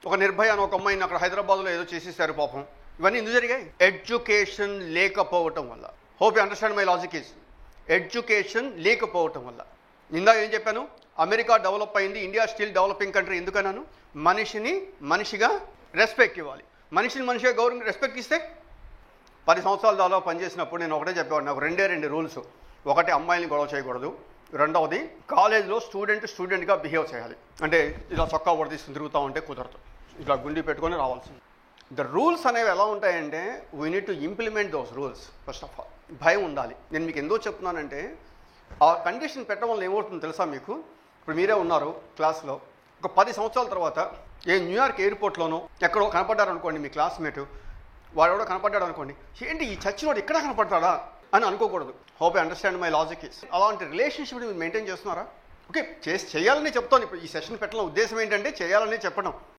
ఒక నిర్భయ అని ఒక అమ్మాయిని అక్కడ హైదరాబాద్లో ఏదో చేసేసారు పాపం. ఇవన్నీ ఎందుకు జరిగాయి? ఎడ్యుకేషన్ లేకపోవటం వల్ల. Hope you understand my logic is education లేకపోవటం వల్ల. ఇందా ఏం చెప్పాను? అమెరికా డెవలప్ అయింది, ఇండియా స్టిల్ డెవలపింగ్ కంట్రీ. ఎందుకన్నాను? మనిషిని మనిషిగా రెస్పెక్ట్ ఇవ్వాలి. మనిషిని మనిషిగా గౌరవం రెస్పెక్ట్ ఇస్తే 10 సంవత్సరాల దాదాపు పనిచేసినప్పుడు నేను ఒకటే చెప్పేవాడు, నాకు రెండు రూల్స్. ఒకటి, అమ్మాయిని గొడవ చేయకూడదు. రెండవది, కాలేజ్లో స్టూడెంట్గా బిహేవ్ చేయాలి. అంటే ఇలా చొక్కా కూడా తీసుకుని తిరుగుతూ ఉంటే కుదరదు, ఇలా గుండి పెట్టుకొని రావాల్సింది. ద రూల్స్ అనేవి ఎలా ఉంటాయంటే we need to implement those rules. First of all భయం ఉండాలి. నేను మీకు ఎందుకు చెప్తున్నానంటే ఆ కండిషన్ పెట్టడం వల్ల ఏమవుతుందో తెలుసా మీకు? ఇప్పుడు మీరే ఉన్నారు క్లాస్లో, ఒక 10 సంవత్సరాల తర్వాత న్యూయార్క్ ఎయిర్పోర్ట్లోనో ఎక్కడో కనపడ్డారు అనుకోండి మీ క్లాస్మేట్, వాడు ఎవడో కనపడ్డాడు అనుకోండి, ఏంటి ఈ చచ్చినోడు ఎక్కడ కనపడతాడా అని అనుకోకూడదు. Hope I understand my logic is. అలాంటి రిలేషన్షిప్ మీరు మెయింటైన్ చేస్తున్నారా? ఓకే, చేయాలని చెప్తాను. ఇప్పుడు ఈ సెషన్ పెట్టడం ఉద్దేశం ఏంటంటే చేయాలని చెప్పడం.